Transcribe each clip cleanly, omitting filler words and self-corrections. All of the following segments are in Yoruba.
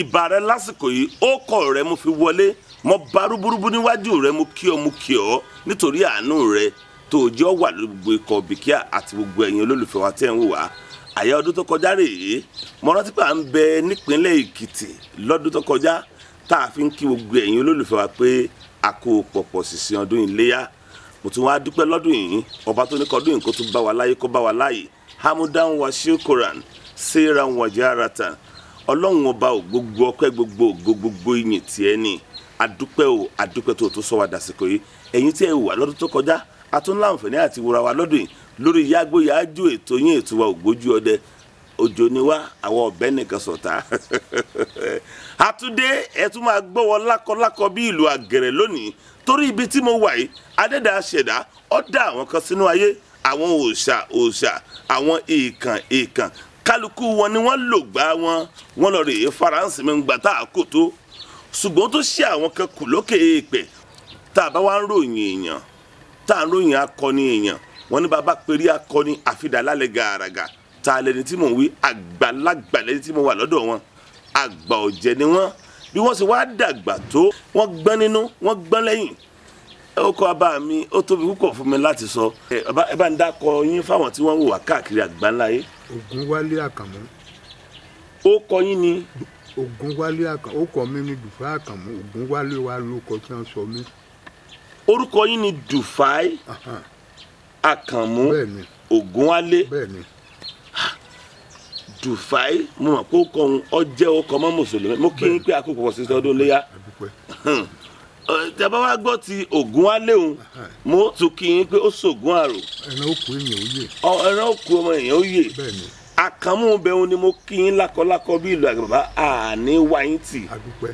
ìbà rẹ lásìkò yìí ó kọ̀ rẹ mo fi wọlé mo bá rúburúbu níwájú rẹ mo kí ọ nítorí àánú rẹ tó jẹ́ wà lórí gbogbo ikọ̀ bìkíà àti gbogbo ẹ̀yin olólùfẹ́ wa tẹ́ ń wò wá. Àyà ọdún tó kọjá rèé mo rántí pé à ń bẹ nípínlẹ̀ Èkìtì lọ́dún tó kọjá tá a fi ń kí gbogbo ẹ̀yin olólùfẹ́ wa pé a kó pọ̀pọ̀ sísìn ọdún Iléyá. Mo tún wá dúpẹ́ lọ́dún yìí ọba tó ní kọdún yìí kó tún bá wa láyé kó bá wa láyé hamudan wa shukran seran wa jaratan ọlọ́run ọba ò gbogbo ọpẹ́ gbogbo ìyìn tiẹ̀ ni adúpẹ́ tó sọ wá dàsìkò yìí ẹ̀yin tí ẹ wà lọ́dún tó kọjá a tún láǹfààní àti wúra wa lọ́dún yìí lórí yágbóyájú ètò yín ètò wa Ògbójú Ọdẹ òjò ni wá àwọn ọ̀bẹ nìkan sọ̀tá àtúndé ẹ tún máa gbọ́wọ́ lákọlákọ bí ìlú àgẹ̀rẹ̀ lónìí torí ibi tí mo wà yìí adẹ́dàá ṣẹ̀dá ó dá àwọn kan sínú ayé àwọn òòṣà àwọn èèkàn kálukú wọn ni wọ́n lò gbá wọn lọ rèé faransé mi ń gbà tá a kò tó ṣùgbọ́n tó ṣe àwọn kan kù lókè èèpẹ̀ tá a bá wá ń ròyìn èèyàn tá a ń ròyìn akọni èèyàn wọn ní bàbá péré akọni àfidàlálẹ̀ gàràgà tá a lẹni tí mò ń wí àgbàlagbà lẹni tí mo wà lọ́dọ̀ wọn àgbà ọ̀jẹ̀ ni wọ́n bí wọ́n sì wá dàgbà tó wọ́n gbọ́n nínú wọ́n gbọ́n lẹ́yìn ọkọ̀ bàbá mi ó tóbi púpọ̀ fún mi láti sọ ẹ bá ń dákọ yín fáwọn tí wọ́n ń wò wá káàkiri àgbáńláyé. Ògúnwálé Àkànmú. ó kọ yín ni. Ògúnwálé Àkànmú ó kọ mí ní Dùfáì Àkànmú Ògúnwálé wa ló kọ tí wọ́n sọ mí. orúkọ yín ni Dùfáì Àkànmú Ògúnwálé. bẹ́ẹ̀ni. Dùfáì mo mọ̀ pé ó kọ ohun ọjẹ́ ọkọ̀ mọ́ mùsùlùmí mo kí n pé àkókò pọ̀ sí ọdún Iléyá. tẹ́bá wá gbọ́ ti Ògúnwálé òun mo tún kí n pé ó ṣògùn àrò. ẹran òkú èèyàn ó yè. ẹran òkú ọmọ èèyàn ó yè. bẹ́ẹ̀ni. Àkànmú bẹ́ẹ̀ ni mo kí n lákọlákọ bí ìlú àgbàbá àní wáyé tì. adúpẹ́.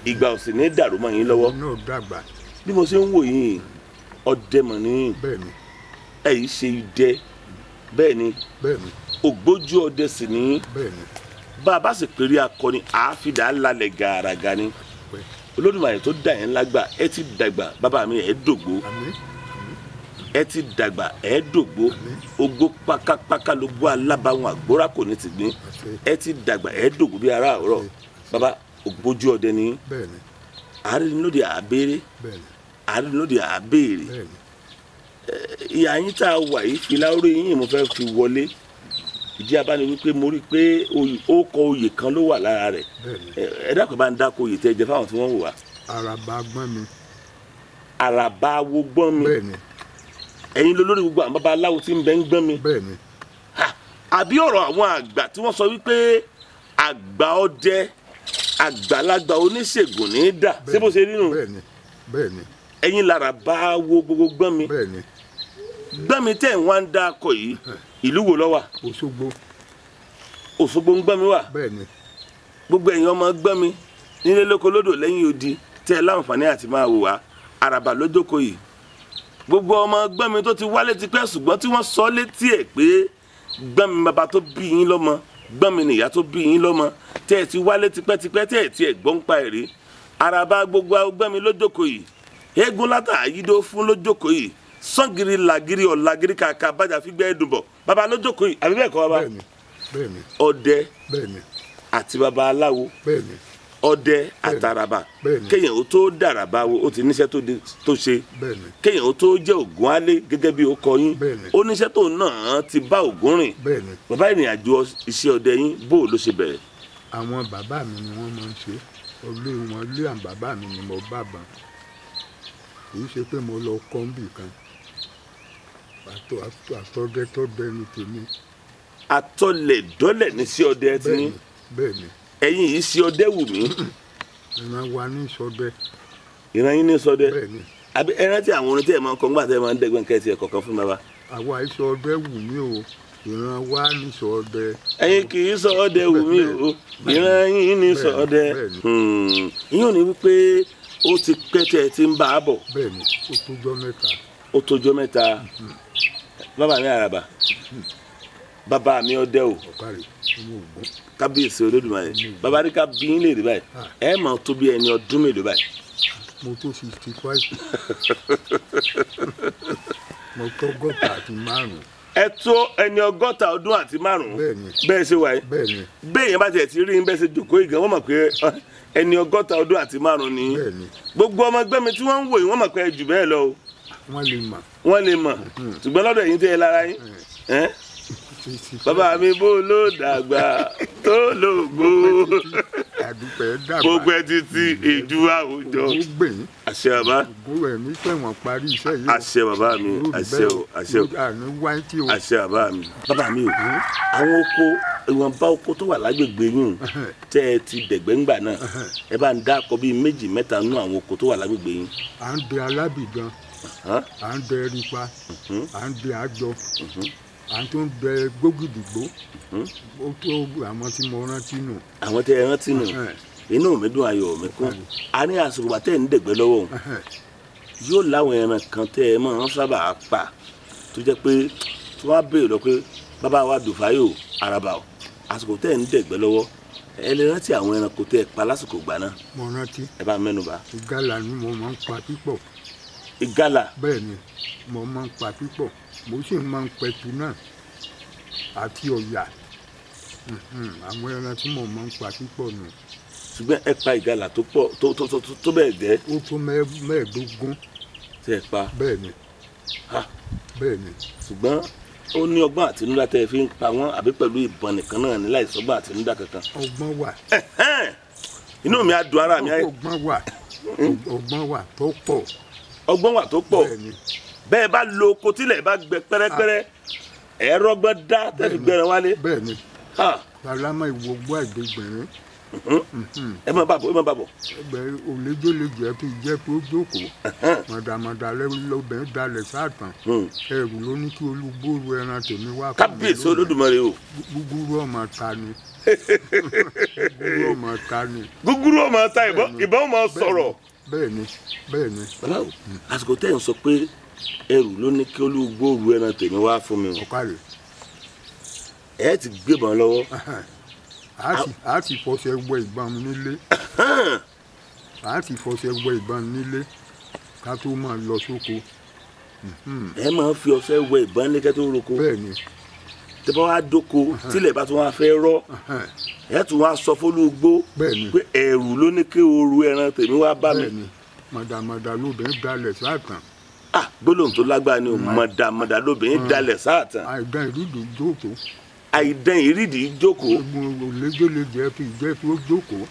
ìgbà ò sì ní dàrú mọ́ yín lọ́wọ́. náà dàgbà. bí mo ṣe ń wò yín ọdẹ mọ̀ ní. bẹ́ẹ̀ni. ẹ̀yìn ṣe idẹ bẹ́ẹ̀ni. bẹ́ẹ̀ni. Ògbójú Ọdẹ sì ní. bẹ́ẹ̀ni. bá a bá sì péré akọni àáfídà lálẹ́ gàràgà ni. Olódùmarè tó dà yẹn lágbà ẹ ti dàgbà bàbá mi ẹ dògbó. ẹ ti dàgbà ẹ dògbó. ogbó pákápáká ló gbó alábàáwọn àgbóra kò ní ti gbìn. ẹ ti dàgbà ẹ dògbó bí ara àárọ̀ bàbá Ògbójú Ọdẹ ni. àárín lóde àbèrè. àárín lóde àbèrè. ìyá yín tá a wà yìí fìlà orí yín mo fẹ́ fi wọlé ìdí abáni wípé mo rí i pé ó kọ oyè kan ló wà lára rẹ̀ ẹ dákun bá ń dákọ oyè tẹ́ jẹ fáwọn tí wọ́n wò wá. Àràbà gbọ́n mi. Àràbà wo gbọ́n mi. bẹ́ẹ̀ni. ẹ̀yin ló lórí gbogbo àwọn babaláwo tí ń bẹ ń gbọ́n mi. bẹ́ẹ̀ni. àbí ọ̀rọ̀ àwọn àgbà tí wọ́n sọ wípé àgbà ọdẹ àgbàlagbà oníṣègùn ní í dà ṣé bó ṣe rí nù. bẹ́ẹ̀ni. bẹ́ẹ̀ni. ẹ̀yin l'Àràbà wo gbogbo gbọ́n mi. bẹ́ẹ̀ni. gbọ́n mi tẹ̀ ń wá ń dákọ yìí ìlú wo ló wà. Òṣogbo. Òṣogbo ń gbọ́n mi wà. bẹ́ẹ̀ni. gbogbo ẹ̀yin ọmọ gbọ́n mi nílé lóko lódò lẹ́yìn odi tẹ́ ẹ láǹfààní àti máa wò wá Àràbà lójókòó yìí gbogbo ọmọ gbọ́n mi tó ti wálé ti pẹ́ ṣùgbọ́n tí wọ́n sọ létí ẹ̀ pé gbọ́n mi bàbá tó bí yín lọ́mọ gbọ́n mi nìyá tó bí yín lọ́mọ tẹ́ ẹ ti wálé tipẹ́tipẹ́ tẹ́ ẹ ti ẹ̀ gbọ́n pa ẹ̀ rí Àràbà gbogbo gbọ́n mi lójókòó yìí eégún látà yídó fún lójókòó yìí sọ́ngìrì làgìrì ọ̀làgìrì kàkà bàjá fi gbẹ́ ẹ̀dùnbọ̀ bàbá lójókòó yìí àbí bẹ́ẹ̀ kọ́ bàbá. bẹ́ẹ̀ni. bẹ́ẹ̀ni. ọdẹ bẹ́ẹ̀ni. àti babaláwo. bẹ́ẹ̀ni. ọdẹ àtàràbà bẹ́ẹ̀ni. kéèyàn ó tó dàràbà wo ó ti níṣẹ́ tó ṣe bẹ́ẹ̀ni. kéèyàn ó tó jẹ́ Ògúnwálé gẹ́gẹ́ bí ó kọ yín bẹ́ẹ̀ni. ó níṣẹ́ tó náà ti bá Ògún rìn bẹ́ẹ̀ni. bàbá ìrìn àjò iṣẹ́ ọdẹ yín bó ló ṣe bẹ̀rẹ̀. àwọn bàbá mi ni wọ́n máa ń ṣe olú wọn lé àwọn bàbá mi ni mo bá bàn kì í ṣe pé mo lọ kọ́ ń bì kan àtọ́dẹ tó dẹnu tèmi. atọ́lẹ̀ dọ́lẹ̀ ní sí ọdẹ tí ní. bẹ́ẹ̀ni. ẹ̀yin yìí sí ọdẹ wù mí. ìran wa ní sọdẹ. ìran yín ní sọdẹ. bẹ́ẹ̀ni. àbí ẹ rántí àwọn orin tí ẹ máa ń kọ ńgbà tí ẹ máa ń dẹ́gbẹ́ nǹkan ẹ̀sìn ẹ̀kọ̀ọ̀kan fún bàbá. àwa ìsọ ọdẹ wù mí o ìran wa ní sọdẹ. ẹ̀yin kì í sọ ọdẹ wù mí o ìran yín ní sọdẹ. ìyẹn ò ní wípé ó ti pẹ́ tẹ́ ẹ ti ń bá a bọ̀. bẹ́ẹ̀ni ó tójọ́ mẹ́ta. ó tójọ́ mẹ́ta. bàbá mi Àràbà bàbá mi ọdẹ o kábíyèsí Olódùmarè bàbá rí ká bí yín lè rí báyìí ẹ máa tó bí ẹni ọdún mélòó báyìí. mo tó 65 mo tó 55. ẹ tó ẹni 100 ọdún àti 5 Bẹ́ẹ̀ni. bẹ́ẹ̀ ṣe wà yìí bẹ́ẹ̀ni bẹ́ẹ̀ yẹn bá tiẹ̀ ti rí yín bẹ́ẹ̀ ṣe jòkó ìgàn wọ́n mọ̀ pé ẹni 100 ọdún àti 5 ni bẹ́ẹ̀ni gbogbo ọmọ ẹgbẹ́ mi tí wọ́n ń wò yìí wọ́n mọ̀ pé ẹ jù bẹ́ẹ̀ lọ o wọ́n lè mọ̀. wọ́n lè mọ̀ ṣùgbọ́n lọ́dọ̀ yín tẹ́ ẹ lára yín bàbá mi bó ló dàgbà tó lògbó àdúpẹ́ dàgbà gbogbo ẹ títí ìjú àwùjọ ó gbẹ̀yìn àṣẹ bàbá ògbó ẹ̀mí tẹ̀wọ̀n parí iṣẹ́ yìí. àṣẹ bàbá mi àṣẹ o àṣẹ o àní wáyé tí o. àṣẹ bàbá mi bàbá mi o àwọn oko ìwọ̀nba oko tó wà lágbègbè yín tẹ́ ẹ ti dẹ̀gbẹ́ ńgbà náà ẹ bá ń dákọ bíi 2 mẹ́ta nú àwọn oko tó wà lágbègbè yín. à ń dẹ alábìgan à ń dẹ eripa à ń dẹ àjọ à ń tún dẹ gbógìdìgbò ó tó àwọn tí mo rántí nù. àwọn tẹ́ ẹ rántí nù inú mi dùn ayọ̀ mi kún a ní àsìkò bàtẹ́ ń dẹ̀gbẹ́ lọ́wọ́ yóò láwọn ẹran kan tẹ́ ẹ máa ń sábà pa tó jẹ́ pé tí wọ́n á béèrè lọ pé bàbá wa Dùfáyò Àràbà o àsìkò tẹ́ ẹ ń dẹ̀gbẹ́ lọ́wọ́ ẹ lè rántí àwọn ẹranko tẹ́ ẹ pa lásìkò gbà náà. mo rántí. ẹ bá mẹ́nu bà. ìgalà ni mo máa ń pa pípọ̀. ìgalà. bẹ́ẹ̀ ni mo máa ń pa pípọ̀ mo sì máa ń pẹ̀tù náà àti ọ̀yà àwọn ẹran tí mo máa ń pa pípọ̀ nù. ṣùgbọ́n ẹ pa ìgalà tó pọ̀ tó bẹ́ẹ̀ gẹ́. ó tó 15. tẹ́ ẹ pa. bẹ́ẹ̀ ni bẹ́ẹ̀ ni. ṣùgbọ́n ó ní ọgbọ́n àtinúdá tẹ́ ẹ fi ń pa wọ́n àbí pẹ̀lú ìbọn nìkan náà ní láì sọ́gbọ́n àtinúdá kankan. ọgbọ́n wà. inú mi á dùn ara mi. ọgbọ́n wà tó pọ̀. ọgbọ́n wà tó pọ̀ bẹ́ẹ̀ bá lo oko tílẹ̀ bá gbẹ pẹ́rẹ́pẹ́rẹ́ ẹ̀rọ gbọ́n dá tẹ́ fi gbẹ̀rẹ̀ wálé. bẹ́ẹ̀ ni salama ìwògbó àgbègbèrè. ẹ má bàbọ̀ ẹ má bàbọ̀. ẹgbẹ́ òlejòlejò ẹ fi jẹ́ pé ó jókòó mọ̀dàmọ̀dà lóbìnrin dalẹ̀ sáàtàn ẹrù ló ní kí olúgbòòrò ẹran tèmi wá. kábíyèsí Olódùmarè o. gúgúrú ọmọ ta ni. gúgúrú ọmọ ta ni. gúgúrú ọmọ ta ìbọn ọmọ sọ̀rọ̀. bẹ́ẹ̀ni bẹ́ẹ̀ni. bàbá o àsìkò tẹ́ ń sọ pé ẹrù ló ní kí olúgbòòrò ẹran tèmi wá fún mi o. ọ̀kàrẹ̀. ẹ ti gbébọn lọ́wọ́. a ti fọṣẹ wẹ ìbọn nílé. a ti fọṣẹ wẹ ìbọn nílé ká tó máa lọ sóko. ẹ máa fi ọṣẹ wẹ ìbọn nílé kẹ́ tó roko. bẹ́ẹ̀ni. tẹ́ bá wá dóko tílẹ̀ bá tún wá fẹ́ rọ́ ẹ tún wá sọ fólúgbó pé ẹrù ló ní kí ooru ẹran tèmi wá bá mi. bẹ́ẹ̀ni mọ̀dàmọ̀dà lóbìnrin dalẹ̀ sáàtàn. gbólóhùn tó lágbára ni mọ̀dàmọ̀dà lóbìnrin dalẹ̀ sáàtàn. àìdán ìrídìí jókòó. àìdán ìrídìí jókòó. òlejòlejò ẹ fi ìjẹ́ tó jókòó.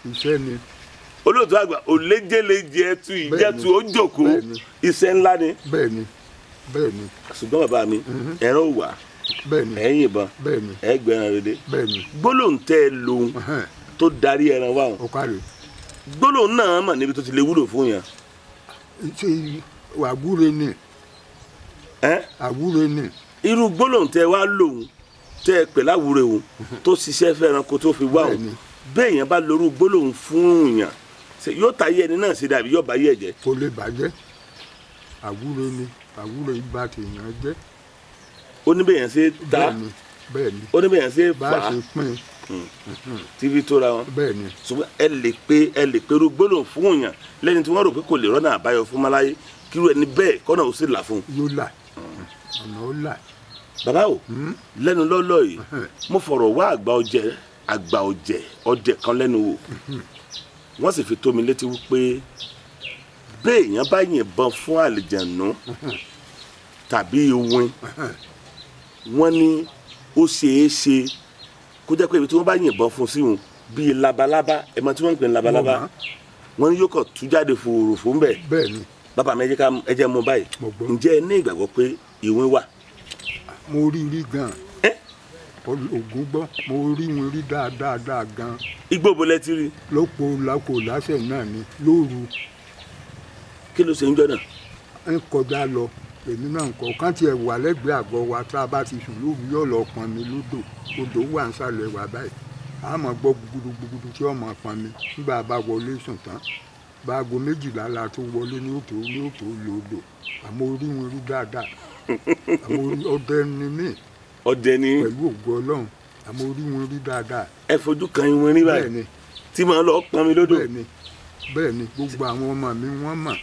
iṣẹ́ ni. olóòtú àgbà òlejòlejò ẹ tu ìjẹ́ tu ó jókòó iṣẹ́ ńlá ni. bẹ́ẹ̀ni bẹ́ẹ̀ni. ṣùgbọ́n bàbá mi ẹran ò wá bẹ́ẹ̀ni ẹ̀yin ìbọn bẹ́ẹ̀ni ẹgbẹ̀rún rere bẹ́ẹ̀ni. gbólóhùn tẹ́ ẹ lòun tó darí ẹran wa. ọ̀kàrẹ̀. gbólóhùn náà mọ̀ níbi tó ti lè wúlò fún yàn. ṣe àwúre ni. àwúre ni. irú gbólóhùn tẹ́ wá lòun tẹ́ ẹ pè láwúre òun tó ṣiṣẹ́ fẹ́ràn kó tó fi wá òun bẹ́ẹ̀ yẹn bá lorú gbólóhùn fún yàn yóò ta yé ẹni náà ṣe dàbí yóò bá yé ẹ jẹ́. kò lè bàjẹ́ àwúre ni àwúre ìgbà tèèyàn jẹ́. ó ní bẹ́ẹ̀ yẹn ṣe ta bẹ́ẹ̀ni ó ní bẹ́ẹ̀ yẹn ṣe fà á bá a ṣe pín tíbi tóra wọn. bẹ́ẹ̀ni. ṣùgbọ́n ẹ lè pe irú gbólóhùn fún yàn lẹ́ni tí wọ́n rò pé kò lè rọ́nà àbáyọ fún máláyé kírú ẹni bẹ́ẹ̀ kọ́nà ó sì là fún un. yóò là ọ̀nà ó là. bàbá o lẹ́nu lọ́lọ́ yìí mo fọ̀rọ̀ wá àgbà ọ̀jẹ̀ kan lẹ́nu wò wọ́n sì fi tó mi létí wípé béèyàn bá yìnbọn fún àlìjànú tàbí iwin wọ́n ní ó ṣeé ṣe kó jẹ́ pé ibi tí wọ́n bá yìnbọn fún sí wọn bíi labalábá ẹ mọ̀ tí wọ́n ń pè ní labalábá wọ́n ní yóò kàn tú jáde fòrò fún bẹ́ẹ̀. bẹ́ẹ̀ni. bàbá mi ẹ jẹ́ mú báyìí ǹjẹ́ ẹ ní ìgbàgbọ́ pé ìwin wà. mo rí gan-an ògùn gbọ́ mo rí wọn rí dáadáa gan-an. igbó bo lẹ ti rí. lọ́pọ̀ làkò lásẹ̀ náà ni lóru. kí ló ṣe ń jọ náà. ń kọjá lọ èmi náà ń kọ kán tiẹ̀ wà lẹ́gbẹ̀ẹ́ àgọ́ wa tá a bá ti sùn lóru yóò lọ pọn mi lódò odò wà ń sàlẹ̀ wà báyìí a máa gbọ́ gbúgbúgbúgbú tí ọmọ pọn mi nígbà bá wọlé sùn tán báago 12 la tó wọlé ní òtò lòdò àmọ́ orí wọn rí dáadáa àmọ́ orí ọdẹ ni mí. ọdẹ ni. pẹ̀lú ògo Ọlọ́run àmọ́ orí wọn rí dáadáa. ẹ fojú kan ìwọ̀n rí báyìí. bẹ́ẹ̀ni. tí màá lọ pọn mi lódò. bẹ́ẹ̀ni gbogbo àwọn ọmọ mi wọ́n mọ̀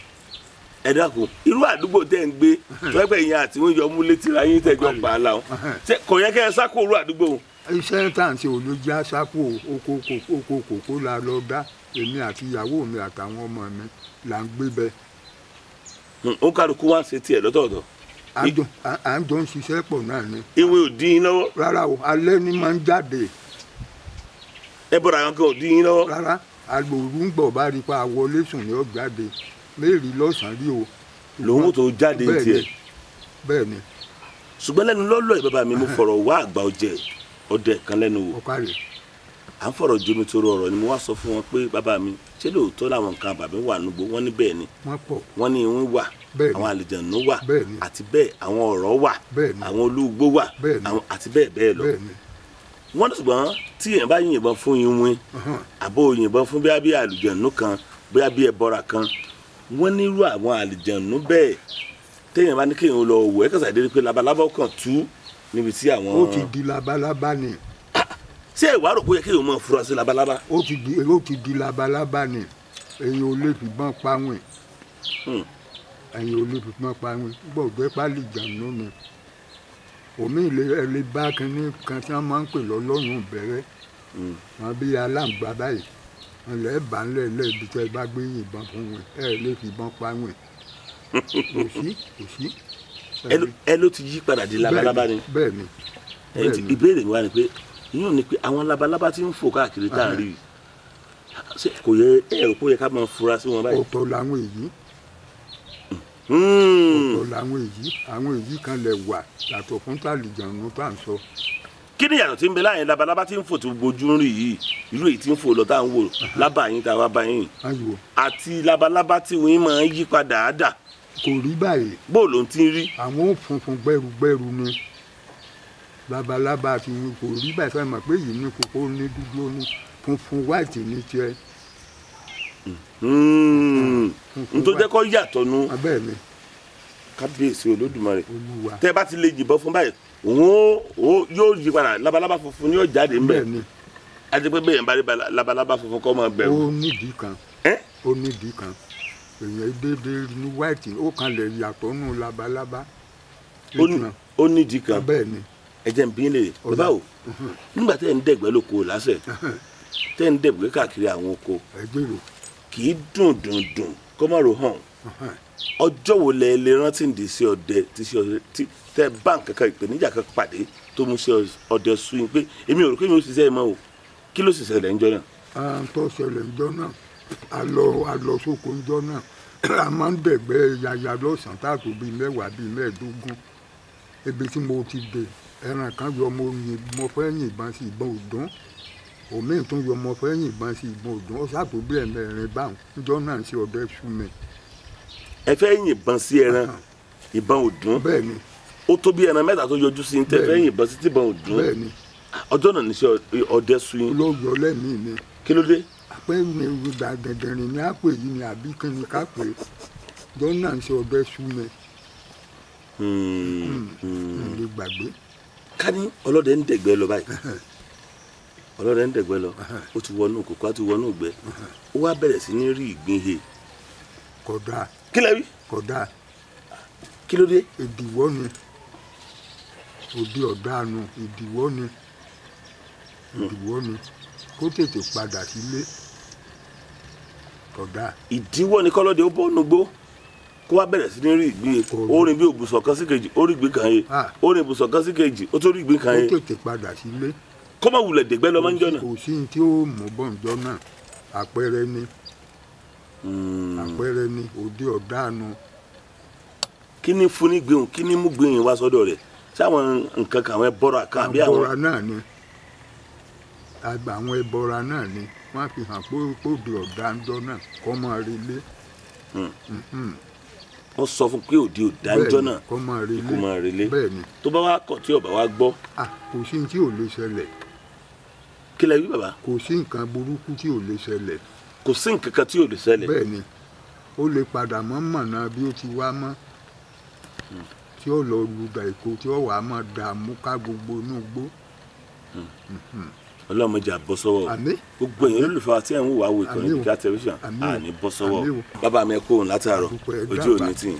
ẹ dákun irú àdúgbò tẹ́ ń gbé tọ́pẹ́ yẹn àti wọ́n yọ mú létí ra yín tẹ́jọ́ pa á láwọn ṣé kò yẹ kẹ́ ẹ sáko irú àdúgbò. iṣẹ́ tàǹtí olójà sápò oko kòkó la lọ dá èmi àti ìyàwó mi àtàwọn ọmọ mi là ń gbé bẹ́ẹ̀. ó kálukú wá ṣe tiẹ̀ lọ́tọ̀ọ̀tọ̀. à ń jọ ń ṣiṣẹ́ pọ̀ náà ni. ìwé ò dín in lọ́wọ́. rárá o alẹ́ ni máa ń jáde. ẹ bọ̀dọ̀ àwọn kan ò dín in lọ́wọ́. rárá agbòrú ń gbọ̀ bá rí pa àwọlé sùn ní ọ̀jáde mẹ́rin lọ́sàn-án rí o. lòun tó jáde tiẹ̀. bẹ́ẹ̀ ni. ṣùgbọ́n lẹ́nu lọ́lọ́ ẹ̀ bàbá mi mo fọ̀rọ̀ wá àgbà ọdẹ kan lẹ́nu wò. ọ̀kàrẹ̀. à ń fọ̀rọ̀ jomi toro ọ̀rọ̀ ni mo wá sọ fún wọn pé bàbá mi ṣé lóòótọ́ làwọn nǹkan àbàmì wà nùgbò wọ́n ní bẹ́ẹ̀ ni. wọ́n pọ̀. wọ́n ní ìwọ̀n wà àwọn àlìjànú wà àti bẹ́ẹ̀ àwọn ọ̀rọ̀ wà àwọn olúgbó wà àti bẹ́ẹ̀ bẹ́ẹ̀ lọ. wọ́n ní ṣùgbọ́n tí èèyàn bá yìnbọn fún ìwọ̀n àbò yìnbọn fún bí àlìjànú kan bóyá bí ẹbọra kan wọ́n nírú àwọn àlìjànú bẹ́ẹ̀ téèyàn bá ní kéèyàn lọ wò ẹ́ kàṣà dédé pé labalábá kan tú níbi tí àwọn. ó ti di labalábá ni. ṣé ìwà rò pé yẹ kéèyàn máa fura sí labalábá. ó ti di labalábá ni èyàn ò lè fìbọn pawìn èyàn ò lè fìbọn pawìn gbọ̀gbẹ́ pálí ìjànú ni omi ilé bá kínní kan tí wọ́n máa ń pè lọ́lọ́run bẹ̀rẹ̀ wọn bí aláǹgbá báyìí wọn lè bá ń lẹ̀ ibi tẹ́ ẹ bá gbé yìnbọn fún wọn ẹ lè fìbọn pawìn kò sí. ẹ ló ti yí padà di labalábá ni. bẹ́ẹ̀ni. ìbéèrè mi wá ni pé yíyan ni pé àwọn labalábá tí ń fò káàkiri tá à ń rí i kò yẹ ẹ rò pé ó yẹ ká máa fura sí wọn báyìí. ọ̀tọ̀ làwọn èyí. ọ̀tọ̀ làwọn èyí àwọn èyí kan lè wà yàtọ̀ fún tàlìjànú tá à ń sọ. kí ni yàtọ̀ tí ń bẹ láàyè labalábá tí ń fò tó gbojú ń rí yìí irú èyí tí ń fò lọ tá à ń wò lábàáyín tá a wá báyìí àti labalábá tí wọ́n máa ń yí padà á dà. kò rí báyìí. bó ló ń ti rí. àwọn funfun gbẹrugbẹru ni labalábá tí wọn kò rí báyìí fẹ́ mọ̀ pé yìí ní kókó ní dúdú ní funfun white ní tiẹ̀. n tó jẹ́ kó yàtọ̀ nu. bẹ́ẹ̀ ni. kábíyèsí olódùmarè tẹ́ bá ti lè yìnbọn fún báyìí òun yóò yí padà labalábá funfun ni yóò jáde ńbẹ̀. bẹ́ẹ̀ ni. a ti pé bẹ́ẹ̀ bá rí labalábá funfun kọ́ máa bẹ̀rù. ó nídìí kan. ó nídìí kan èèyàn déédéé ní white ó kan lè yàtọ̀ nù labalábá. ó nídìí kan. bẹ́ẹ̀ ni. ẹ jẹ́ n bí lè bàbá o nígbà tẹ́ ń dẹ̀gbẹ́ lóko lásẹ̀ tẹ́ ń dẹ̀gbẹ́ káàkiri àwọn oko kì í dùn kó má ro hàn ọjọ́ wo lẹ lè rántí ń di sí ọdẹ tí tẹ báǹkì kankan ìpèníjà kan pàdé tó mú sí ọdẹ sún yín pé èmi ò rò pé mi ò ṣiṣẹ́ ẹ mọ́ o kí ló sì ṣẹlẹ̀ ńjọ́ náà. tó ṣẹlẹ̀ ńjọ́ náà a lọ sóko ńjọ́ náà a máa ń dẹ̀gbẹ́ yaya lọ́sàn-án táàtò bíi mẹ́wàá bíi mẹ́ẹ̀ẹ́dógún ibi tí mo ti dé ẹran kan yọ mo fẹ́ yìnbọn sí ìbọn òdùn òmíì tún yọ mo fẹ́ yìnbọn sí ìbọn òdùn ó ṣàtò bí ẹ̀mẹrin báwọn níjọ́ náà sí ọdẹ fún mi. ẹ fẹ́ yìnbọn sí ẹran ìbọn òdùn. bẹ́ẹ̀ ni. ó tó bí ẹran mẹ́ta tó yọjú sí tẹ fẹ́ yìnbọn sí tìbọn òdùn. bẹ́ẹ̀ ni. ọjọ́ náà ní sí ọdẹ sún yín. ló yọ lẹ́mìí ni. kí ló dé. àpẹ́ mi dàgẹ̀dẹ̀rìn ní àpè yìí ni àbí kí ni ká pè é ọjọ́ náà sí ọdẹ sún mi. lè gbàgbé. ká ní ọlọ́dẹ ń dẹ̀gbẹ́ lọ báyìí ọlọ́dẹ ń dẹ̀gbẹ́ lọ ó ti wọnú kòkó á ti wọnú ìgbẹ́ ó wá bẹ̀rẹ̀ sí ní rí ìgbín he. kódà. kí lẹ wí. kódà. kí ló dé. ìdìwọ́ ni òde ọ̀daràn ìdìwọ́ ni kó tètè padà sílé kódà. ìdíwọ́ ni kọ́lọ́dẹ ó bọ́ nugbó kó wá bẹ̀rẹ̀ sí ní rí ìgbín orin bí òbùsọ̀ kan sí kejì ó rí ìgbín kan yé orin ìbùsọ̀ kan sí kejì ó tó rí ìgbín kan yé. ó tètè padà sílé. kó má wulẹ̀ dẹ̀gbẹ́ lọ máa ń jọ náà. kò sí ní tí ó mú bọ́ǹjọ́ náà àpẹẹrẹ ni òde ọ̀daràn. kí ni fún ní gbẹ̀hùn kí ni mú gbẹ̀hùn wá sọ́dọ̀ rẹ̀ sáwọn nǹkan kan àwọn ẹbọra kan àbí àwọn. ẹbọra náà ni àwọn ẹbọra náà ni wọ́n fi hàn pé òde ọ̀daràn náà kọ́ máa relé. wọ́n sọ fún pé òde òdájọ́ náà kó máa relé bẹ́ẹ̀ni tó bá wá kọ̀ tí ọba wa gbọ́. kò sí tí ò lè ṣẹlẹ̀. kí lẹ wí bàbá. kò sí nǹkan burúkú tí ò lè ṣẹlẹ̀. kò sí nǹkan kan tí ò lè ṣẹlẹ̀. bẹ́ẹ̀ni ó lè padà mọ́ mọ̀nà bí ó ti wá mọ́ tí ó lọ lùdà èkó tí ó wà á mọ̀ dààmú ká gbogbo inú gbó. ọlọ́run mọ̀jà bọ́ sọ́wọ́ àmín gbogbo èèyàn olólùfẹ́ wa tí ẹ̀ ń wò wá wo ìkànnì Bíkíá tẹlifíṣàn àní bọ́ sọ́wọ́ bàbá mi kó òun látàárọ̀ ojú òní tì í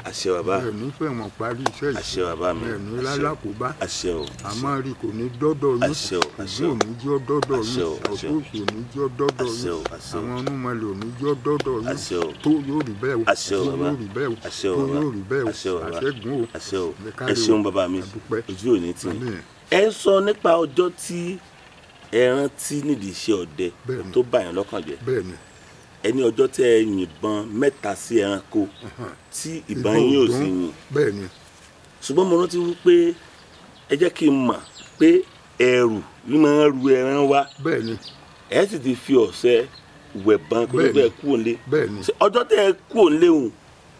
àṣẹ bàbá ẹ̀ nífẹ̀ẹ́ wọn parí iṣẹ́ yìí àṣẹ bàbá mi ẹ̀ ní lálákòóbá àṣẹ o àmọ́ rí kò ní dọ́dọ̀ yín àṣẹ o àṣẹ o òní jọ́ dọ́dọ̀ àṣẹ yín o àṣẹ o ọ̀tún òní jọ́ dọ́dọ̀ àṣẹ yín o àṣẹ o àwọn ọ̀nùmọ̀lẹ̀ òní jọ́ dọ́dọ̀ yín àṣẹ o tó yóò rí bẹ́ẹ̀ o àṣẹ o tó bàbá yóò rí bẹ́ẹ̀ o àṣẹ o tó bàbá yóò rí bẹ́ẹ̀ o àṣẹ o bàbá àṣẹgùn o àṣẹ o Kárí ẹ ṣeun bàbá mi àdúpẹ́. ojú òní tì í Àmín. ẹ ń sọ nípa ọjọ́ tí ẹ rántí nídìí iṣẹ́ ọdẹ Bẹ́ẹ̀ni. tó bá yẹn lọ́kàn jẹ́ bẹ́ẹ̀ ni ẹni ọjọ́ tẹ́ ẹ yìnbọn mẹ́ta sí ẹranko tí ìbọn yín ò sì yìn bẹ́ẹ̀ ni ṣùgbọ́n mo rántí wípé ẹ jẹ́ kí n mọ̀ pé ẹrù ni máa ń ru ẹran wá bẹ́ẹ̀ ni ẹ sì ti fi ọ̀sẹ̀ wẹ̀bọn kó ló bẹ́ẹ̀ kú òǹlé bẹ́ẹ̀ ni ọjọ́ tẹ́ ẹ kú òǹlé òun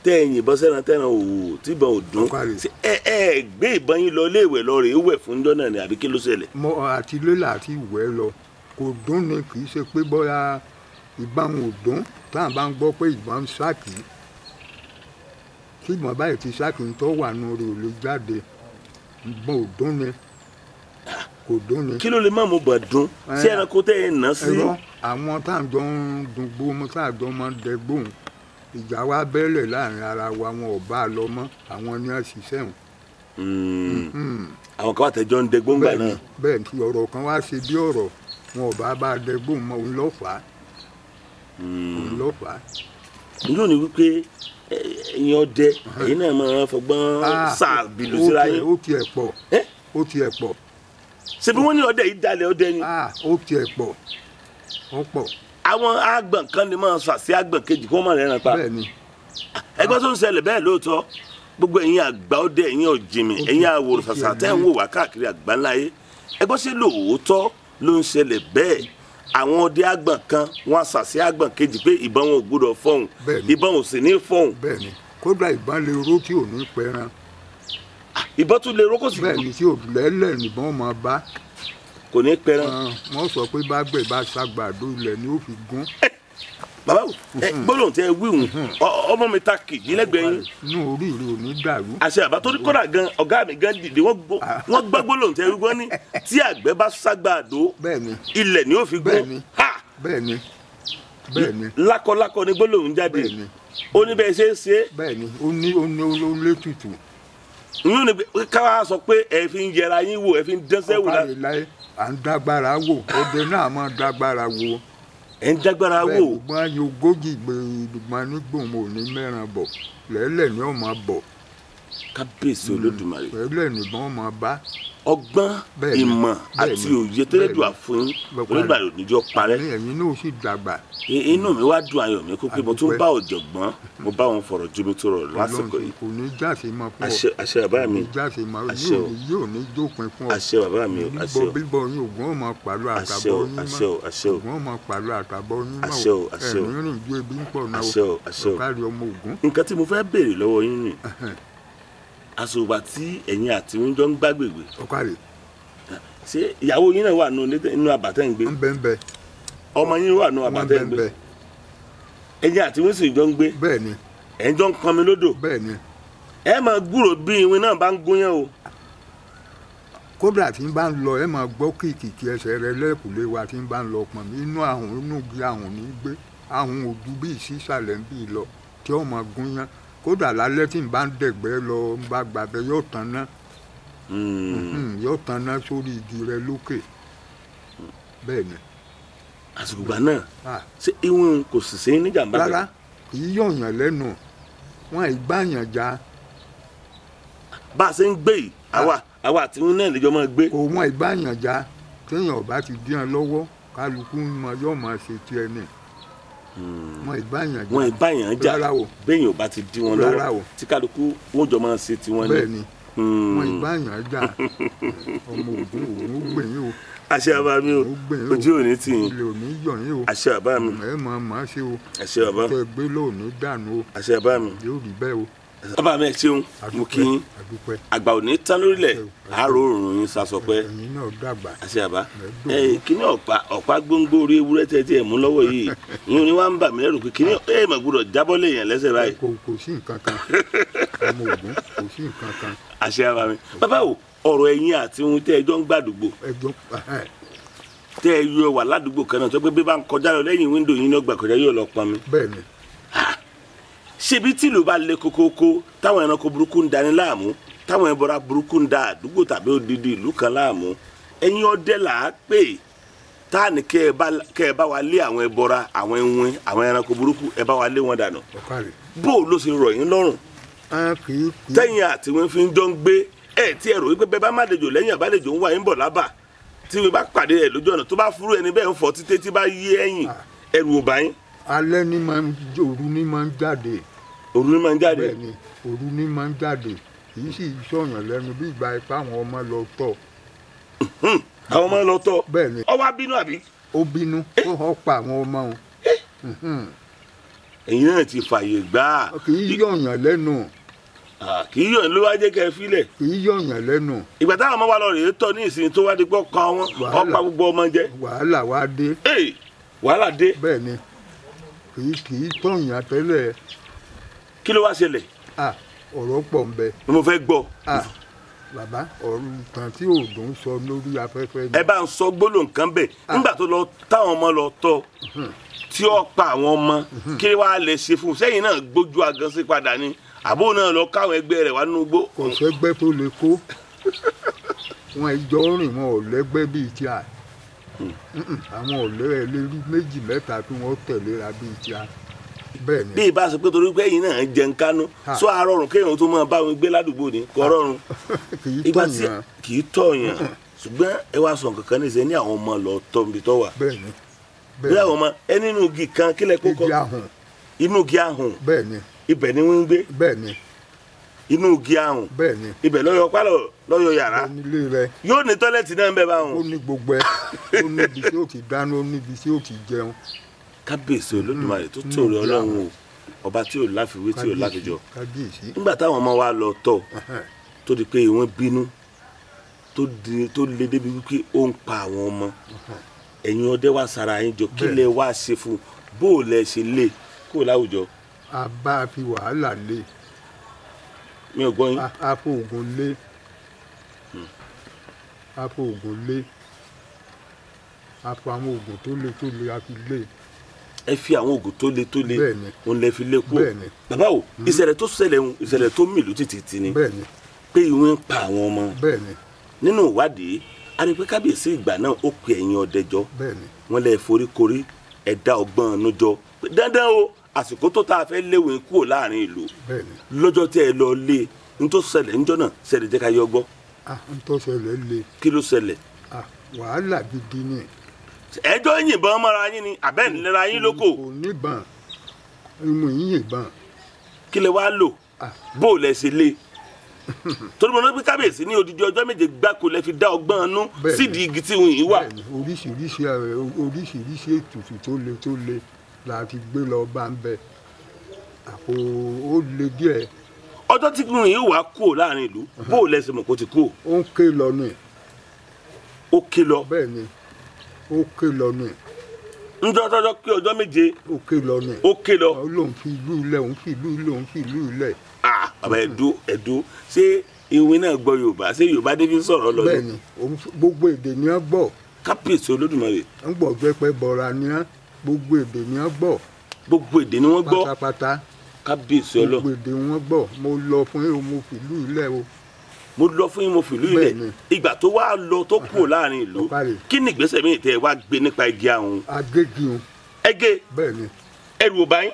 tẹ́ ẹ yìnbọn sẹ́ran tẹ́ran òwò tí ìbọn ò dún Ọ̀kàrẹ̀. ṣé ẹ gbé ìbọn yín lọ ilé ìwẹ̀ lọ rèé wẹ̀ fún jọ́ náà ni àbí kí ló ṣẹlẹ̀. mo àti lélà àti ìwẹ́ lọ kò dún ni kì í ṣe pé bóyá ìbọn ò dún táwọn bá ń gbọ́ pé ìbọn ń ṣáàkì tí ìbọn báyìí ti ṣáàkì ń tọ́ wà nù rẹ̀ ò lè jáde ìbọn ò dún ni kò dún ni. kí ló lè má mo bọ̀ dún sí ẹranko tẹ́ ẹ nà sí. ẹ̀rọ àwọn táàjọ ń dùgbò mọ́ táàjọ máa ń dẹgbòhùn ìjà wa bẹ́lẹ̀ láàrin ara wa wọn ò bá a lọ mọ́ àwọn ni wọ́n ṣiṣẹ́ wọn. àwọn kan wà tẹ́jọ́ ń dẹgbó ńgbà náà. bẹ́ẹ̀ ni ọ̀rọ̀ kan wá ṣe bí ọ̀rọ̀ wọn ò bá a dẹgbòhùn mọ́ òun lọ́fàá òun lọ́fàá. njó ni wípé ẹ̀yin ọdẹ ẹ̀yin náà máa fọgbọ́n ṣàbìlù síra yín. ó tiẹ̀ pọ̀ ó tiẹ̀ pọ̀. ṣebí wọ́n ní ọdẹ yìí dalẹ̀ ọdẹ ni. ó tiẹ̀ pọ̀ ó pọ̀. àwọn àgbọ̀n kan lè máa fà sí àgbọ̀n kejì kó má rẹ̀ ràn pa. bẹ́ẹ̀ ni. ẹgbẹ́ tó ń ṣẹlẹ̀ bẹ́ẹ̀ lóòótọ́ gbogbo ẹ̀yin àgbà ọdẹ ẹ̀yin ọ̀jìnmí ẹ̀yin àwòrán ṣàṣà tẹ́ ń wò wá káàkiri àgbáńláyé ẹgbẹ́ ṣe lóòótọ́ ló ń ṣẹlẹ̀ bẹ́ẹ̀ àwọn ọdẹ àgbọ̀n kan wọ́n ṣàṣì àgbọ̀n kejì pé ìbọn wọn ò gbọ́dọ̀ fọhùn ìbọn ò sì ní fọhùn. bẹ́ẹ̀ ni kódà ìbọn lè ró tí ò ní pẹran. ìbọn tún lè ró kó sì. bẹ́ẹ̀ ni tí ò lẹ́lẹ̀ nìbọn máa bá. kò ní pẹran. wọ́n sọ pé bá gbẹ̀ bá ṣàgbàdo ilẹ̀ ni ó fi gún. bàbá gbọ́dọ̀ tẹ wíwùn ọmọ mi ta kìjì lẹ́gbẹ̀ẹ́ yín. inú orí rẹ ò ní dàrú. àṣẹ àbá tó ní kódà gan ọ̀gá mi gan dìde wọ́n gbọ́ gbọ́dọ̀ tẹ wíwọ́n ní tí àgbẹ̀ bá ṣàgbàdo ilẹ̀ ni ó fi gún. bẹ́ẹ̀ni bẹ́ẹ̀ni. lákọlákọ ni gbólóhùn jáde ó ní bẹ́ẹ̀ ṣe é ṣe. bẹ́ẹ̀ni ó lé tutù. yín ni káwá sọ pé ẹ fi ń yẹra yín wò ẹ fi ń dẹ́sẹ̀ wò. ọ̀pá ìláyé à ń dágbára wò ọdẹ náà máa dágbára wò. ẹ ń dágbára wò. bẹ́ẹ̀ gbọ́n ayé ogójì gbọ̀n nígbòmò ní mẹ́ràn bọ̀ lẹ́lẹ̀ ni ó máa bọ̀. kábíyèsí olódùmarè. lẹ́lẹ̀ nìbọn máa bá. ọgbọ́n ìmọ̀ àti òye tẹ́lẹ̀dùn àfún olódùmarè oníjọ́ parẹ́. ẹ̀yin náà sì dàgbà. inú mi wá dùn ayọ̀ mi kó pé mo tún bá ọ̀jọ̀gbọ́n mo bá wọn fọ̀rọ̀ ju mi tó rọ̀ lásìkò yìí. kò ní jáse máa fún ọ. àṣẹ bàbá mi. kò ní jáse máa yóò ní jópin fún ọ. àṣẹ bàbá mi. bíbọ yín ògùn ọmọ pàlọ́ àtàbọ̀ yín mọ́ ògùn ọmọ pàlọ́ àtàbọ̀ yín mọ́ ẹ̀rín rìn ju ebi ń pọ̀ náà ọ̀kárí ọmọ ògùn. nǹkan tí mo fẹ́ béèrè lọ́wọ́ yín nì àsùnwà tí ẹ̀yin àti wọn jọ ń gbàgbègbè. ọ̀kárí. ṣé ìyàwó yín náà wà nínú àbàtẹ́ ń gbé. ń bẹ ń bẹ. ọmọ yín wà nínú àbàtẹ́ ń gbé. ẹ̀yin àti wọn sì jọ ń gbé. bẹ́ẹ̀ ni. ẹ̀ ń jọ ń pọnmi lódò. bẹ́ẹ̀ ni. ẹ máa gbúrò bí iwin náà bá ń gúnyán o. kódà tí ń bá ń lọ ẹ máa gbọ́ kìkìkì ẹsẹ̀ rẹ lẹ́kùlé wa tí ń bá ń lọ pọ̀nmi inú àhùn inú igi àhùn ní gbé àhùn ojú bí ìsísàlẹ̀ ń bí lọ tí ó máa gúnyán kódà lálẹ́ tí ń bá ń dẹ̀gbẹ́ lọ ń bá gbàgbẹ́ yóò tán ná yóò tán ná sórí igi rẹ lókè bẹ́ẹ̀ ni. àsìkò ìgbà náà ṣé ìwọ̀n kò sì sí ní jàǹbá. rárá kì í yọ̀yàn lẹ́nu wọn ìgbàyàn já. bá a ṣe ń gbé yìí àwa àti wọn náà lè jọ máa gbé. kò wọn ìgbàyàn já téèyàn ọba ti dín an lọ́wọ́ kálukú yóò máa ṣe tiẹ̀ ní. wọn ìbáyàn jà béèyàn ò bá ti dí wọn lọ́wọ́ tí kálukú wọn jọ máa ṣe tiwọn ní. bẹ́ẹ̀ni wọn ìbáyàn jà ọmọ ògùn ògùn gbẹ̀yìn o. àṣẹ bàbá mi o ojú òní tì yín ilé òní yọ̀yìn o. àṣẹ bàbá mi ẹ máa ṣe o. àṣẹ bàbá tẹ gbé lóòní dànù o. àṣẹ bàbá mi yóò rí bẹ́ẹ̀ o. bàbá mi ẹ ṣeun mo kí yín àgbà òní tán lórílẹ̀ àárò òrùn yín sasọpẹ́. ẹ̀yin náà dàgbà. àṣẹ bàbá kíní ọ̀pá gbóngbó orí ewúrẹ́ tẹ́tí ẹ̀ mú lọ́wọ́ yìí yín ni wọ́n ń bà mí lẹ́rù pé kíní mà gbọ́dọ̀ jábọ́ léèyàn lẹ́sẹ̀ báyìí. kò sí nǹkan kan ọmọ ògún kò sí nǹkan kan. àṣẹ bàbá mi bàbá o ọ̀rọ̀ ẹ̀yin àti ohun tẹ́ ẹjọ́ ń gbàdúgbò tẹ́ ẹ yọ wà ládùúgbò kan náà tó pé bí bá ń kọjá lọ lẹ́yìn wíńdò yín ní ọgbà kọjá yóò lọ pọn mi. bẹ́ẹ̀ni. ṣebí tí ìlú bá le kókókó táwọn ẹranko burúkú ń dani láàmú táwọn ẹbọra burúkú ń da àdúgbò tàbí odidi ìlú kan láàmú ẹ̀yin ọdẹ là á pè tá ní kẹ́ ẹ bá wa lé àwọn ẹbọra àwọn ẹwìn àwọn ẹranko burúkú ẹ bá wa lé wọn dànù. bó o ló ṣe rọ̀ yín lọ́rùn tẹ́yìn àti wọn fi ń jọ ń gbé ẹ tí ẹ rò wípé bẹ́ẹ̀ bá má lejò lẹ́yìn àbálejò ń wá yín bọ̀ lábà tí wọn bá pàdé ẹ lójú ọ̀nà tó bá fúrú ẹni bẹ́ẹ̀ ń fọ títí tí bá yé ẹ̀yìn ẹrù ò bá yín. alẹ́ ni òru ni máa ń jáde. òru ni máa ń jáde. bẹ́ẹ̀ni òru ni máa ń jáde kì í sì sọ̀yàn lẹ́nu bí ìgbà ipá àwọn ọmọ lọ tọ̀. àwọn ọmọ lọ tọ̀. bẹ́ẹ̀ni. ó wá bínú àbí. ó bínú ó hàn pa àwọn ọmọ wọn. ẹ̀yin náà ti fààyè gbà. kì í yọ̀yàn lẹ́nu. kì í yọ̀yàn ló wá jẹ́ kẹ́ ẹ filẹ̀. kì í yọ̀yàn lẹ́nu. ìgbà táwọn ọmọ wa lọ rèé tọ́ ní ìsìn tó wá di pọ́ kan wọn ọ̀pá gbogbo ọmọ jẹ. wàhálà wá dé. wàhálà dé. bẹ́ẹ̀ni kì í tọ̀yàn tẹ́lẹ̀. kí ló wá ṣẹlẹ̀. ọ̀rọ̀ pọ̀ ń bẹ. mo fẹ́ gbọ́. bàbá ọ̀rọ̀ kan tí òòdùn sọ lórí afẹ́fẹ́ ni. ẹ bá ń sọ gbólóhùn kan bẹ́ẹ̀ nígbà tó lọ táwọn ọmọ lọ tọ́ tí ó pa àwọn ọmọ kí wàá lè ṣe fún un sẹ́yìn náà gbójú agansí padà ni àbó náà lọ káwọn ẹgbẹ́ rẹ̀ wá nínú igbó. kò sẹ́gbẹ́ tó lè kó wọn ìjọ rìn wọn ò lẹ́gbẹ́ bíi tí a àwọn ọ̀lẹ́ ẹlẹ́rú méjì mẹ́ta tí wọ́n tẹ̀léra bíi tí a. bẹ́ẹ̀ni. bí ìbá sọ pé torí pé ẹ̀yin náà jẹun kánú sọ àrọrùn kéèyàn tó máa bá wọn gbé ládùúgbò ni kò rọrùn. kì í tọ̀yàn ṣùgbọ́n ẹ wá sọ nǹkan kan ní ìṣẹ́ ní àwọn ọmọ lọ tọ́ níbi tó wà. bẹ́ẹ̀ni. bí àwọn ọmọ ẹ nínú igi kan kílẹ̀ kókó. igi ahùn. inú igi ahùn. bẹ́ẹ̀ni. ibẹ̀ ni wọ́n ń gbé. bẹ́ẹ̀ni. inú igi ahùn. bẹ́ẹ̀ni. ibẹ̀ lọ́yọ̀ pálọ̀ lọ́yọ̀ yàrá. onílé rẹ. yóò ní tọ́lẹ̀tì náà ń bẹ báwọn. ó ní gbogbo ẹ ó ní ibi tí ó ti dáná ó ní ibi tí ó ti jẹun. kábíyèsí olódùmarè tó tó rẹ ọlọ́run o ọba tí ò láfiwé tí ò láfijọ nígbà táwọn ọmọ wa lọ tọ̀ tó di pé wọ́n bínú tó lé débi wípé ó ń pa àwọn ọmọ ẹ̀yin ọdẹ wa sara yín jọ kí lẹ wá ṣe fún bó o lẹ ṣe lé kó láwùjọ. a bá a fi wàhálà lé. mi ò gbọ́ yín. a fo oògùn lé. a fo oògùn lé. a fo àwọn oògùn tó le a fi lé. ẹ fi àwọn oògùn tó le òun lè fi lé kú. bàbá o ìṣẹ̀lẹ̀ tó ṣẹlẹ̀ ń ìṣẹ̀lẹ̀ tó mìlú títí ni pé ìwé ń pa àwọn ọmọ. nínú ìwádìí a rí i pé kábíyèsí ìgbà náà ó pe ẹ̀yin ọdẹjọ́ wọ́n lè foríkorí ẹ̀dá ọgbọ́n ọ̀nù jọ dandan o àsìkò tó tá a fẹ́ léwu kúrò láàrin ìlú lọ́jọ́ tẹ́ ẹ lọ lé n tó ṣẹlẹ̀ ńjọ́ náà ṣẹlẹ̀ jẹ́ ká yọ gbọ́. n tó ṣẹlẹ̀ lé. kí ló ṣẹlẹ̀. wàhálà gidi ni. ẹjọ́ yìnbọn mọ́ra yín ni àbẹ́ ìlera yín lóko. kò níbọn ìmọ̀ yín yìnbọn. kí lẹ wá lò bó o lẹ ṣe lé torí mo ní pé kábíyèsí ní odidi ọjọ́ méje gbáko lẹ fi dá ọgbọ́n ọnú sídìí igi tí wọn yìí wà. oríṣiríṣi ètùtù tó le la ti gbé lọ bá ń bẹ àpò ó le díẹ̀. ọjọ́ tí wọn yìí wà kú láàrin ìlú bó o lẹ ṣe mọ̀ kó ti kú. ó ń ké lọ ni. ó ké lọ. bẹ́ẹ̀ ni ó ké lọ ni. njọ́ tọ́jọ́ pé ọjọ́ méje. ó ké lọ ni. ó ké lọ. lòun fi ìlú ilẹ̀ òun fi ìlú ilẹ̀ òun fi ìlú ilẹ̀. bàbá ẹ̀dú ṣé ìwé náà gbọ́ yorùbá ṣé yorùbá débi sọ̀rọ̀ lọ. bẹ́ẹ̀ni gbogbo èdè ni wọ́n gbọ́. kábíyèsí olódùmarè. ń gbọ́ gbẹ́pẹ́ bọ̀ra ni wọ́n gbogbo èdè ni wọ́n gbọ́. gbogbo èdè ni wọ́n gbọ́. pátápátá. kábíyèsí ọlọ́. gbogbo èdè wọn gbọ́ mo lọ fún yín mo fi ìlú ilẹ̀ o. mo lọ fún yín mo fi ìlú ilẹ̀ ìgbà tó wá lọ tó kúrò láàrin ìlú kí ni ìgbésẹ̀ mi tẹ wá gbé nípa igi ahun. agégi un. ẹgé. bẹ́ẹ̀ni. ẹrù ò bá yín.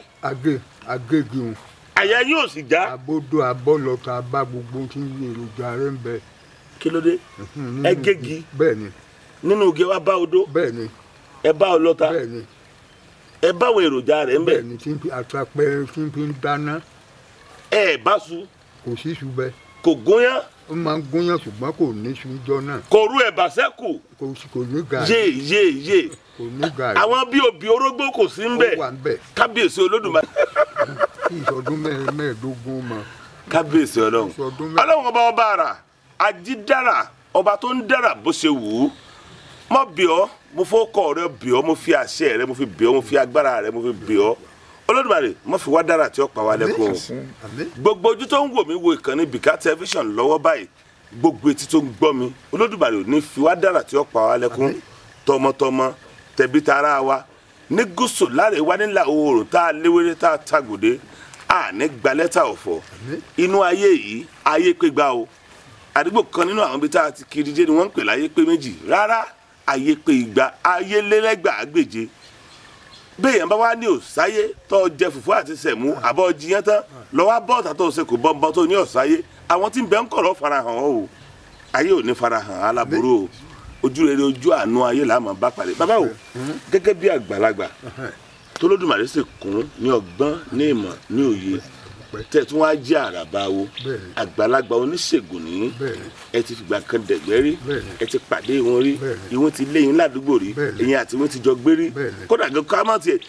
agégi un. àyà yóò sì já. abodo abọ́lọ́ta bá gbogbo tí èròjà rẹ̀ ń bẹ. kí ló dé. ẹgégi. bẹ́ẹ̀ni. nínú igi wa bá odó. bẹ́ẹ̀ni. ẹ bá ọlọ́ta. bẹ́ẹ̀ni. ẹ bá àwọn èròjà rẹ̀ ń bẹ. bẹ́ẹ̀ni tí ń fi àtàpẹ́ tí ń fi dáná. ẹ bá su. kò sí iṣu bẹ. kò gúnyán. ó máa ń gúnyán ṣùgbọ́n kò ní iṣu jọ náà. kò rú ẹ̀bà sẹ́kù. kò ní gàrí. yé. kò ní gàrí. àwọn bí obì orógbó kò sí ń bẹ. ó wà ń bẹ. kábíyèsí olódùmarè. kí ìṣọdún mẹ́ẹ̀ẹ́dógún mọ. kábíyèsí ọlọ́run ọlọ́run ọba ọba àrà ajídára ọba tó ń dára bó ṣe wù ú mo bì ọ́ mo fọkọ rẹ bì ọ́ mo fi àṣẹ rẹ mo fi bì ọ́ mo fi agbára rẹ mo fi bì ọ́ olódùmarè mo fi wá dára tí ó pa wá lẹ́kùn gbogbo ojú tó ń wò mí wo ìkànnì Bika Television lọ́wọ́ báyìí gbogbo etí tó ń gbọ́ mi olódùmarè ò ní fi wá dára tí ó pa wá lẹ́kùn tọmọtọmọ tẹbí tará wa ní gúúsù láríwá nílà oòrùn tá a léwéré tá a tagòdé a ní gba lẹ́tà ọ̀fọ̀ inú ayé yìí ayé pé gbá o àdúgbò kan nínú àwọn ibi tá a ti kiri dé ni wọ́n ń pè láyé pé méjì rárá ayé pé igba ayé lélẹ́gbàá gbèje béèyàn bá wá ní òsáyé tó jẹ fùfú àti sẹ̀mú àbọ̀ jiyàn tán lọ́wọ́ bọ́ọ̀tà tó ṣe kò bọ́ńbọ́n tó ní òsáyé àwọn tí ń bẹ ń kọ̀rọ̀ farahàn o ayé ò ní farahàn aláboró o ojú rere ojú àánú ayé là máa bá pàdé bàbá o gẹ́gẹ́ bí àgbàlagbà t'Olódùmarè sì kún ní ọgbọ́n ní ìmọ̀ ní òye tẹ̀tún wá jẹ́ àràbà wo àgbàlagbà oníṣègùn ní ẹ ti fìgbà kan dẹ̀gbẹ́ rí ẹ ti pàdé wọn rí ìwọ́n ti lé yín ládùúgbò rí ẹ̀yin àti wọ́n ti jọ gbé rí kódà gan ká má tiẹ̀.